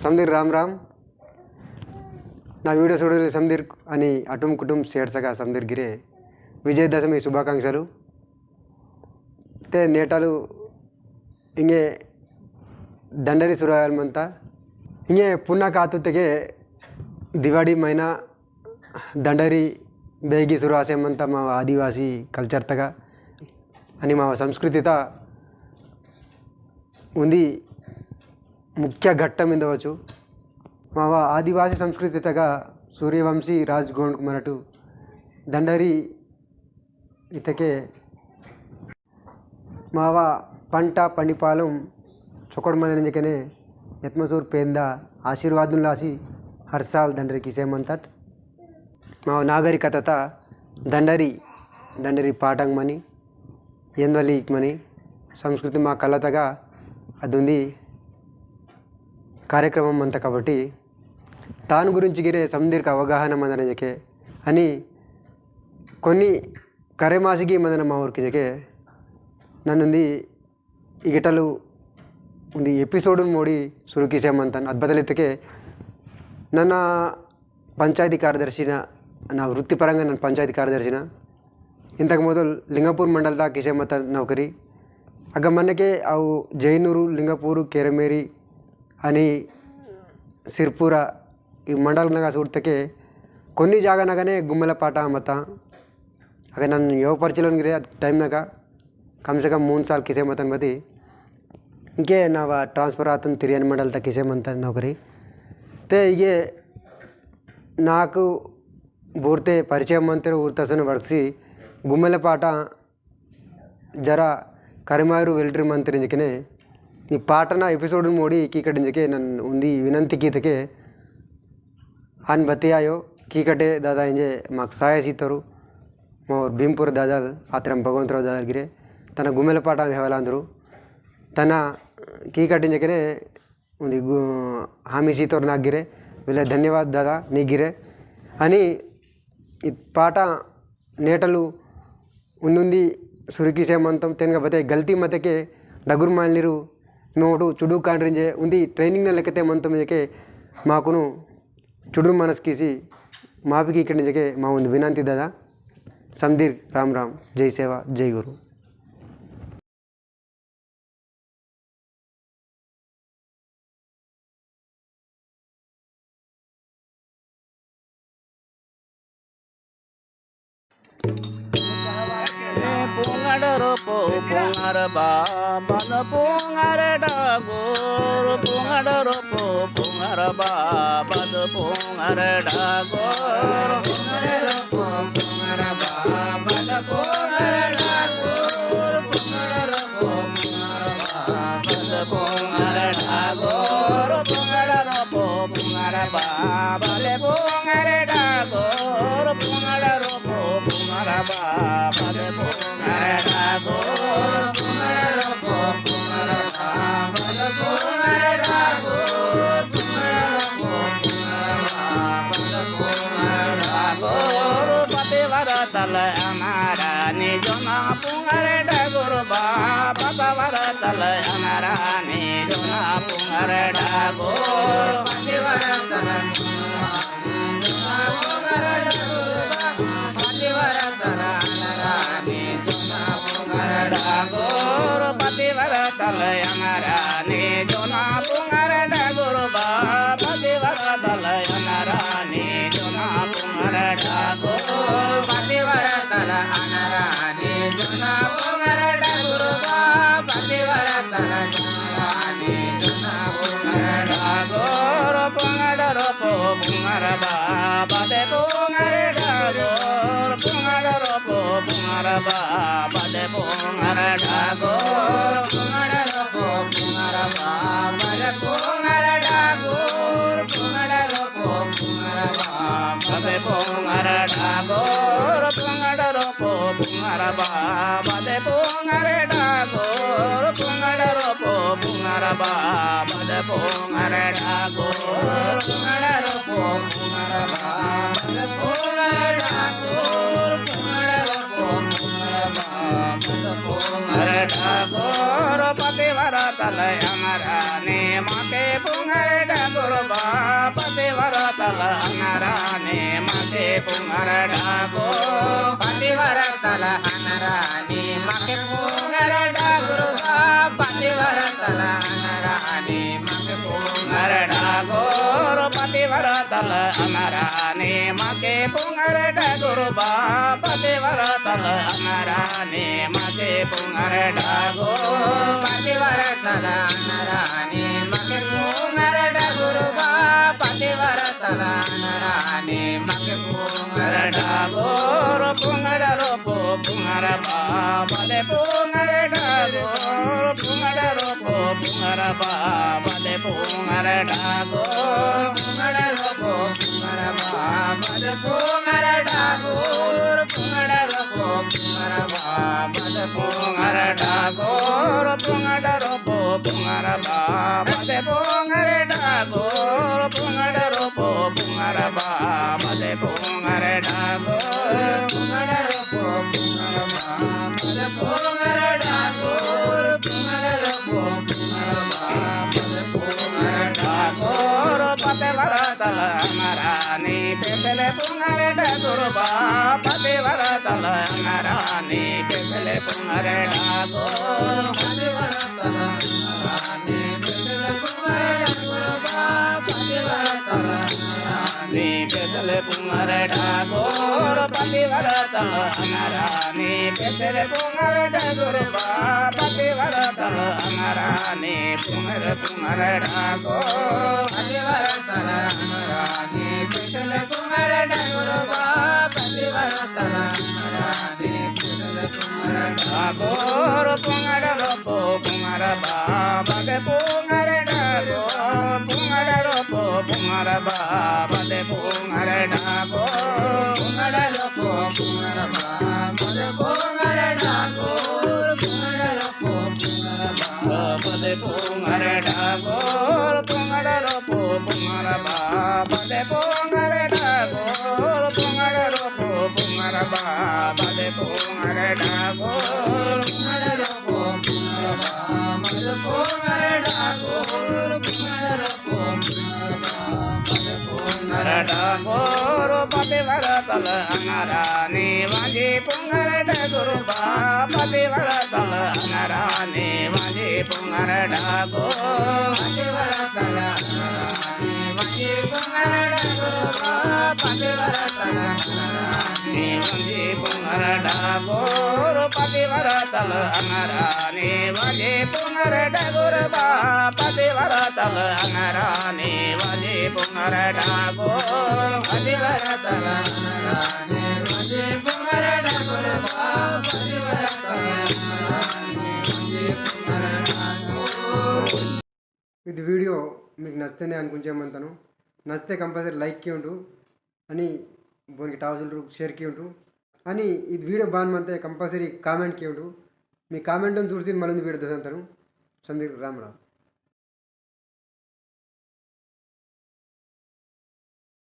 समधीर राम राम ना वीडियो చూడలే समधीर అని అటుం కుటుంబ షేర్సగా समधीर గిరే విజయదశమి శుభాకాంక్షలు తే నేటలు ఇంగే దండరి సురాయల్మంత ఇంగే పున్నా కాతుతెಗೆ దివాడి మైనా దండరి ಬೇಗಿ ಸುರಾಸೆಮಂತ మా ఆదివాసి కల్చర్ తగా అని మా సంస్కృతిత ఉంది ముఖ్య ఘట్టం ఎందవచ్చు మా ఆదివాసి సంస్కృతితగా సూర్యవంశీ రాజ్ గోండ్ కుమారటు దండరి ఇతకే మావ పంట పండిపాలం చొకड़ మందనే యత్మసూర్ పేంద ఆశీర్వాదులాసి हर साल దండరి కిసేమంతట్ మా నాగరికత దండరి దండరి పాఠంగ్ మని ఎందలి మని సంస్కృతి మా కళతగా అది ఉంది కార్యక్రమం అంతా కాబట్టి దాని గురించి గిరే సమధీర్కి అవగాహన మందన జకే అని కొన్ని కరెమాసికి మందన మా ఊరికి జకే నన్నుంది ఈ గిటలు ఉంది ఎపిసోడ్ మోడి సురుకిసేమంత అద్భుతలెత్తకే ನನ್ನ పంచాయతీ కార్యదర్శిన నా వృత్తిపరంగా నన్ను పంచాయతీ కార్యదర్శిన ఇంతకు మొదలు లింగపూర్ మండల దా కిసేమత నౌకరి అగ్గ మనకే అವು జైనూరు లింగపూరు కేరమేరి అని సిర్పూర ఈ మండలనగా చూడతకే కొన్ని జాగనగానే గుమ్మల పాట మత అక్కడ నన్ను యువ పరిచయం గిరే టైంనాಗ कम से कम 3 साल ಕಿಸೇಮತನ್ ಬದಿ ಇಂಕೆ ನಾವು ಟ್ರಾನ್ಸ್ಫರ್ ಆತನ್ ತಿರಿಯನ್ ಮಂಡಲ್ ತ ಕಿಸೇಮಂತ ನೌಕರಿ తే ఇగే నాకు బూర్తే పరిచయం మంత్రి ఊర్తసన వర్క్సి గుమ్మల పాట జరా కరిమారు వెల్ట్రీ మంత్రి ఇంజకనే ఈ పాటన ఎపిసోడ్ మోడి కీకటింజకే నన్ను ఉంది వినంతి గీతకే అని బతియాయో కీకటే దాదా ఇంజే మాకు సహాయ సీతరు మా భీంపూర్ దాదా ఆత్రం భగవంతరావు దాదా గిరే తన గుమ్మల పాట హేవలాందరు తన కీకటింజకనే ఉంది హామీ సీతరు నాకు గిరే వీళ్ళ ధన్యవాద దాదా నీ గిరే అని ఈ పాట నేటలు ఉంది సురికిసేమంతం తెనగ బతే గల్తీ మతకే డగురు మాలిరు నోటు చుడు కాండ్రింజే ఉంది ట్రైనింగ్ లెక్కతే మంతం జకే మాకును చుడు మనస్కీసి మాపికి ఇక్కడి నుంచే మా ఉంది వినంతి దాదా समधीर राम राम जय सेवा जय गुरु pungadaro po pungaraba bad pungarada guru pungadaro po pungaraba bad pungarada guru pungadaro po pungaraba bad pungarada guru pungadaro po pungaraba bad pungarada guru pungadaro po pungaraba bad pungarada guru pungadaro po pungaraba bad pungarada guru pungadaro po pungaraba bad pungarada guru pungadaro po pungaraba bad pungarada guru pativaratala amara nijona pungarada guru pativaratala amara nijona pungarada guru pativaratala nijona pungarada guru pativaratala amara nijona pungarada guru pativaratala amara nijona pungarada guru pativaratala amara nijona pungarada guru pativaratala amara nijona pungarada guru pativaratala amara nijona pungarada guru pungadaro po pungaraba bade pungarada guru pungadaro po pungaraba bade pungarada guru pungadaro po pungaraba bade pungarada guru pungadaro po pungaraba bade pungarada guru pungadaro po pungaraba bade pungarada guru pungadaro po pungaraba bade pungarada guru pungadaro po pungaraba bade pungarada guru pungadaro po pungaraba bade pungarada guru pativaratala amara ne mate pungarada guru हनराने माके पुंगर डागो पतिवरतल हनरानी मके पुंगर डागुरु पतिवरतल हनरानी मके पुंगर डागो पतिवरतल हनराने माके पुंगर डागुरु पतिवरतल हनराने माके पुंगर डागो पतिवरतल हनरानी मके पुंगर डागुरु पतिवरतल हनरानी मके पुंगर डागो पुंगर रोपो पुंगर बले पुंगर डागो पुंगर रोपो पुंगर बले पुंगर डागो पुंगर रोपो पुंगर बद पुंगर डागुर पुंगर रोपो पुंगर बद पुंगर डागो पुंगर रोपो पुंगर बले पुंगर डागो पुंगर रोपो पुंगर बले पुंगर डागो पुंगर रोपो पुंगर बद पुंगर डागुर पुंगर रोपो पुंगर बद पुंगर डागो पते वरतल हनरानी पेपले पुंगर डागुर पते वरतल हनरानी पेपले पुंगर डागो पतिवरतल हनरानी पेतल पुंगर डागुर पतिवरतल हनरानी पेतले पुंगर डागो पते वरतल हनरानी पेतले पुंगर डागुर पते वरतल हनरानी पुंगर पुंगर डागो पतिवरतल हनरानी पेतल पुंगर डागुर पतिवरतल हनरानी पेतल पुंगर डागो पुंगर रोपो पुंगर बले पुंगर डागो पुंगर रोपो पुंगर बले पुंगर डागो पुंगर रोपो पुंगर बद पुंगर डागुर पुंगर रोपो पुंगर बले पुंगर डागो पुंगर रोपो पुंगर बले पुंगर डागो पुंगर रोपो पुंगर बले पुंगर डागो पुंगर रोपो पुंगर बद पुंगर डागुर पुंगर रोपो पुंगर बद पुंगर डागो पते वरतल हनरानी वाजे पुंगर डागुर पते वरतल हनरानी वाजे पुंगर डागो पतिवरतल हनरानी वाजे पुंगर डागुर पतिवरतल हनरानी वाजे पुंगर डागो पते वरतल हनरानी वाजे पुंगर डागुर पते वरतल हनरानी वाजे पुंगर डागो पतिवरतल हनरानी वाजे पुंगर डागुर पतिवरतल हनरानी वाजे पुंगर डागुर ఇది వీడియో మీకు నచ్చితేనే అనుకుంటాను. నచ్చితే కంపల్సరీ లైక్ చేయండు అని బోనికి టావుజులు షేర్ చేయండు అని ఇది వీడియో బాగుందంటే కంపల్సరీ కామెంట్ చేయండు. మీ కామెంట్ని చూసి మళ్ళీ వీడియో దొరుకుతాను. సందీప్ రామరావు.